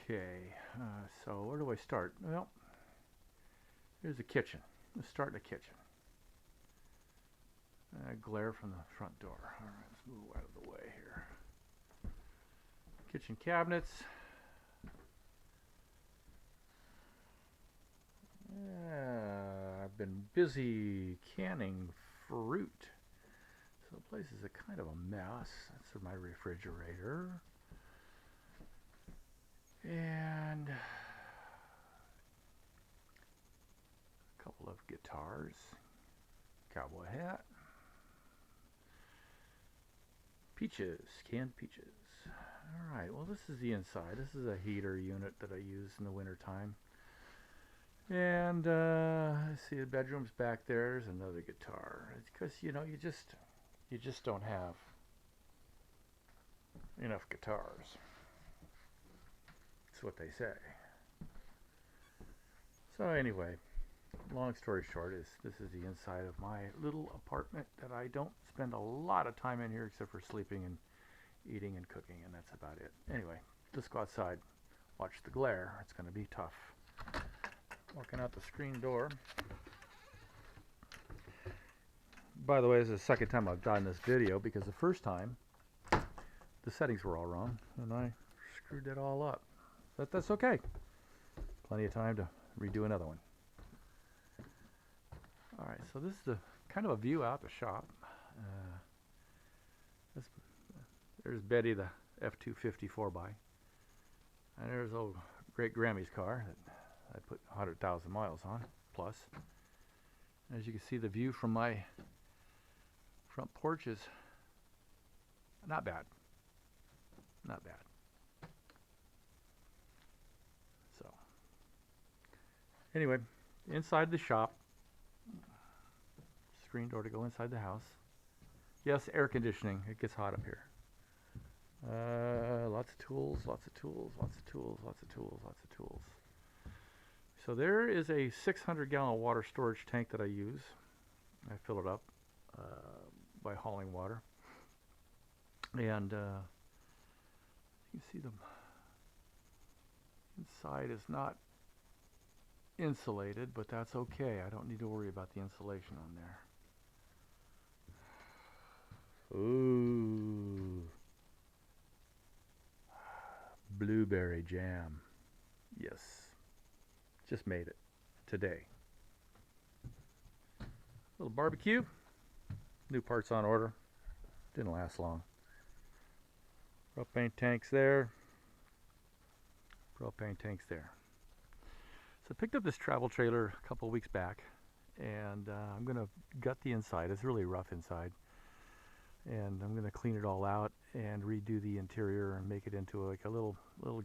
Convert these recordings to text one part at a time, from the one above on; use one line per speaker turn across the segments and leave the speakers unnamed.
Okay, so where do I start? Well, here's the kitchen. Let's start in the kitchen. Glare from the front door. All right, let's move out of the way here. Kitchen cabinets. I've been busy canning fruit. So the place is a kind of a mess. That's my refrigerator. And a couple of guitars. Cowboy hat. Peaches, canned peaches. Alright, well this is the inside. This is a heater unit that I use in the winter time. And I see the bedroom's back there. There's another guitar. It's because you just don't have enough guitars. That's what they say. So anyway, long story short is this is the inside of my little apartment that I don't spend a lot of time in here except for sleeping and eating and cooking, and that's about it. Anyway, let's go outside, watch the glare. It's going to be tough. Walking out the screen door. By the way, this is the second time I've done this video because the first time the settings were all wrong and I screwed it all up. But that's okay. Plenty of time to redo another one. Alright, so this is the kind of a view out the shop. There's Betty, the F-250 4x. And there's old great Grammy's car that I put 100,000 miles on, plus. As you can see, the view from my front porch is not bad. Not bad. So, anyway, inside the shop, screen door to go inside the house. Yes, air conditioning. It gets hot up here. Lots of tools, lots of tools, lots of tools, lots of tools, lots of tools. So there is a 600-gallon water storage tank that I use. I fill it up by hauling water. And you can see the inside is not insulated, but that's okay. I don't need to worry about the insulation on there. Ooh. Blueberry jam. Yes. Just made it today. Little barbecue. New parts on order. Didn't last long. Propane tanks there. Propane tanks there. So I picked up this travel trailer a couple weeks back, and I'm going to gut the inside. It's really rough inside. And I'm going to clean it all out and redo the interior and make it into like a little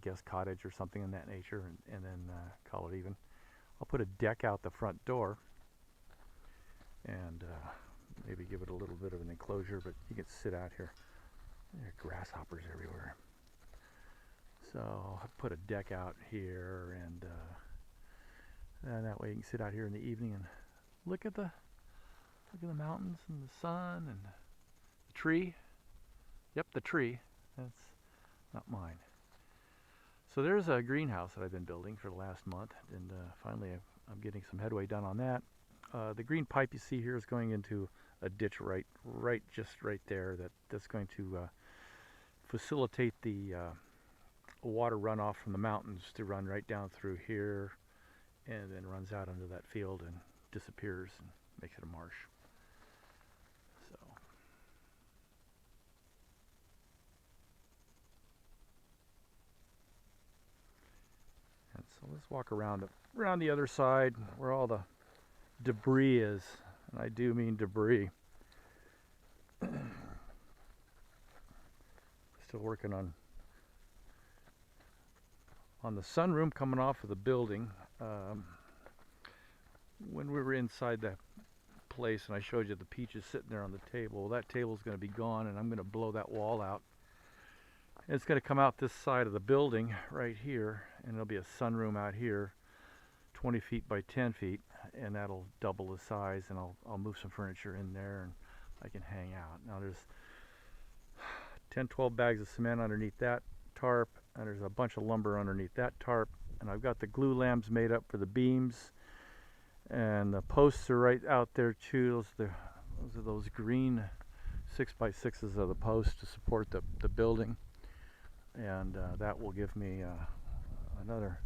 guest cottage or something in that nature, and then call it even. I'll put a deck out the front door and maybe give it a little bit of an enclosure, but you can sit out here. There are grasshoppers everywhere. So I'll put a deck out here, and that way you can sit out here in the evening and look at the mountains and the sun and the tree. Yep, the tree. That's not mine. So there's a greenhouse that I've been building for the last month, and finally I'm getting some headway done on that. The green pipe you see here is going into a ditch just right there. That's going to facilitate the water runoff from the mountains to run right down through here, and then runs out into that field and disappears and makes it a marsh. So. And so let's walk around the other side where all the debris is, and I do mean debris. Still working on the sunroom coming off of the building. When we were inside the place and I showed you the peaches sitting there on the table, that table's going to be gone, and I'm going to blow that wall out. And it's going to come out this side of the building right here, and there'll be a sunroom out here, 20 feet by 10 feet, and that'll double the size, and I'll move some furniture in there and I can hang out. Now there's 10-12 bags of cement underneath that tarp, and there's a bunch of lumber underneath that tarp, and I've got the glue lambs made up for the beams, and the posts are right out there too. Those are those green 6x6s of the posts to support the building, and that will give me another.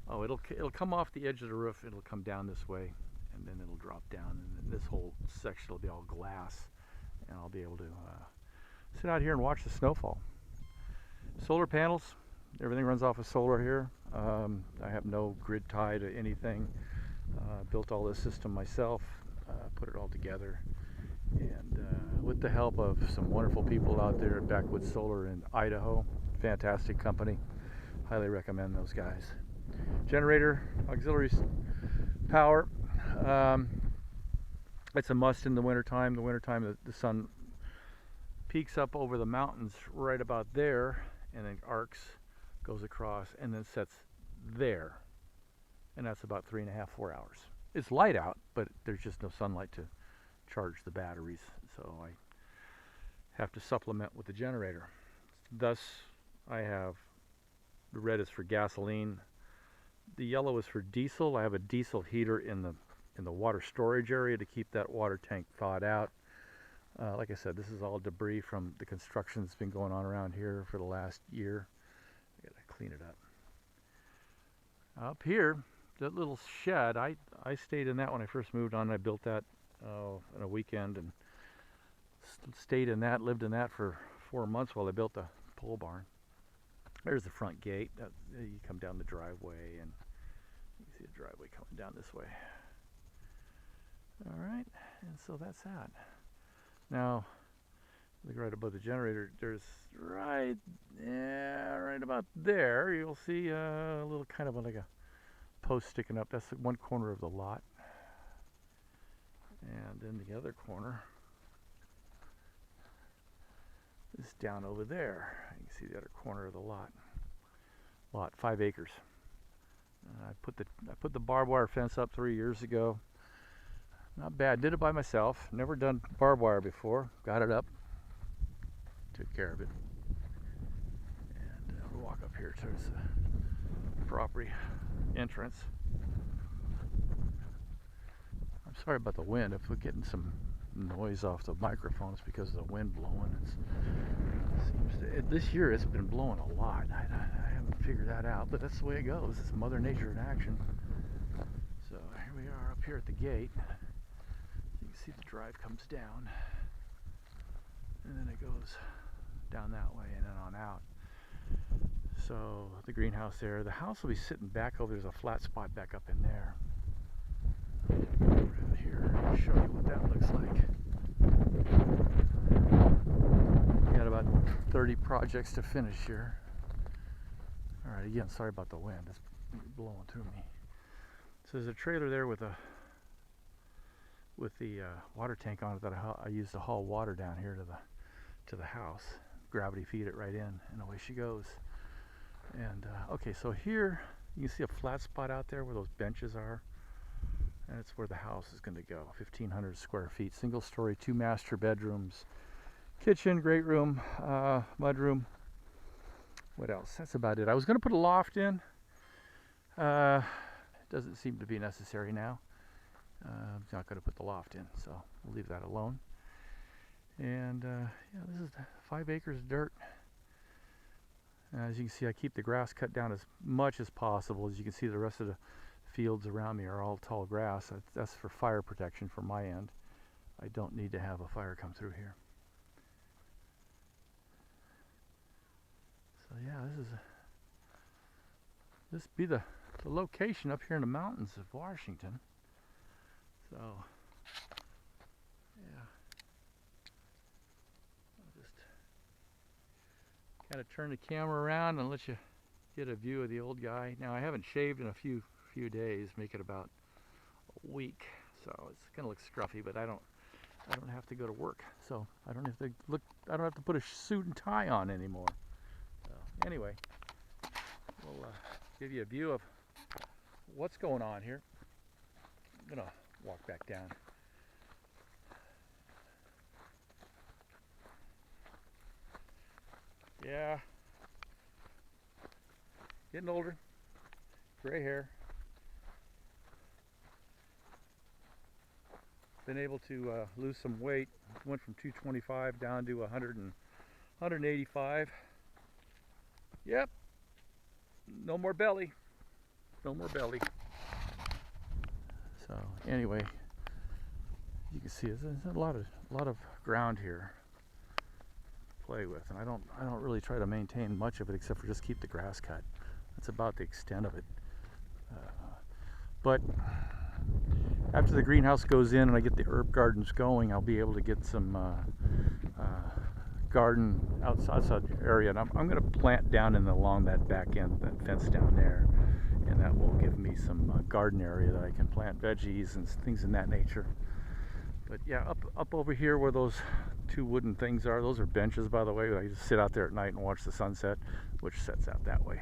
Oh, it'll come off the edge of the roof. It'll come down this way, and then it'll drop down, and then this whole section will be all glass, and I'll be able to sit out here and watch the snowfall. Solar panels, everything runs off of solar here. I have no grid tie to anything. Built all this system myself, put it all together, and with the help of some wonderful people out there at Backwoods Solar in Idaho. Fantastic company, highly recommend those guys. Generator, auxiliary power, it's a must in the wintertime. The wintertime, the sun peaks up over the mountains right about there, and then arcs, goes across, and then sets there, and that's about 3.5, 4 hours. It's light out, but there's just no sunlight to charge the batteries, so I have to supplement with the generator. Thus, I have the red is for gasoline, the yellow is for diesel. I have a diesel heater in the water storage area to keep that water tank thawed out. Like I said, this is all debris from the construction that's been going on around here for the last year. I gotta clean it up. Up here, that little shed, I stayed in that when I first moved on. I built that in a weekend and stayed in that, lived in that for 4 months while I built the pole barn. There's the front gate. You come down the driveway, and you see the driveway coming down this way. All right, and so that's that. Now, look right above the generator. There's right about there. You'll see a little kind of like a post sticking up. That's one corner of the lot, and then the other corner is down over there. You can see the other corner of the lot. 5 acres. I put the barbed wire fence up 3 years ago. Not bad. Did it by myself. Never done barbed wire before. Got it up. Took care of it. And we'll walk up here towards the property entrance. I'm sorry about the wind. If we're getting some noise off the microphone, it's because of the wind blowing. This year it's been blowing a lot. I haven't figured that out, but that's the way it goes. It's Mother Nature in action. So here we are up here at the gate. You can see the drive comes down, and then it goes down that way and then on out. So the greenhouse there. The house will be sitting back over. There's a flat spot back up in there. Around here, I'll show you what that looks like. We got about 30 projects to finish here. All right, again, sorry about the wind. It's blowing through me. So there's a trailer there with the water tank on it that I use to haul water down here to the house. Gravity feed it right in, and away she goes. And okay, so here you can see a flat spot out there where those benches are. And it's where the house is going to go. 1,500 square feet, single story, 2 master bedrooms, kitchen, great room, mud room. What else? That's about it. I was going to put a loft in. It doesn't seem to be necessary now. I'm not going to put the loft in, so we'll leave that alone. And yeah, this is 5 acres of dirt. As you can see, I keep the grass cut down as much as possible. As you can see, the rest of the fields around me are all tall grass. That's for fire protection from my end. I don't need to have a fire come through here. So yeah, this be the location up here in the mountains of Washington. So yeah, I'll just kind of turn the camera around and let you get a view of the old guy. Now I haven't shaved in a few days, make it about a week, so it's gonna look scruffy, but I don't have to go to work, so I don't have to put a suit and tie on anymore. So anyway, we'll give you a view of what's going on here. I'm gonna walk back down. Yeah, Getting older. Gray hair. Been able to lose some weight. Went from 225 down to 185. Yep. No more belly. No more belly. So anyway, you can see there's a lot of ground here to play with, and I don't really try to maintain much of it except for just keep the grass cut. That's about the extent of it. But after the greenhouse goes in and I get the herb gardens going, I'll be able to get some garden outside area, and I'm going to plant down along that back end, that fence down there, and that will give me some garden area that I can plant veggies and things in that nature. But yeah, up over here where those two wooden things are, those are benches, by the way. I just sit out there at night and watch the sunset, which sets out that way,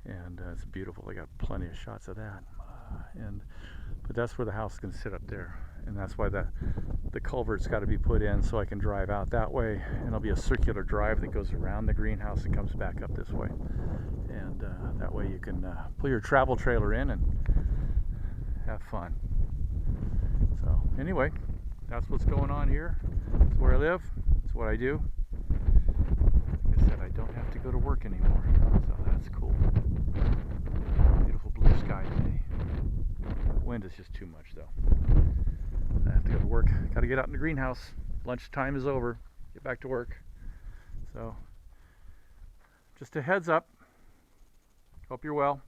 and it's beautiful. I got plenty of shots of that. But that's where the house is going to sit up there, and that's why the culvert's got to be put in so I can drive out that way, and it'll be a circular drive that goes around the greenhouse and comes back up this way, and that way you can pull your travel trailer in and have fun. So anyway, that's what's going on here. It's where I live. It's what I do. Like I said, I don't have to go to work anymore, so that's cool. Beautiful blue sky today. Wind is just too much though. I have to go to work. Got to get out in the greenhouse. Lunchtime is over. Get back to work. So, just a heads up. Hope you're well.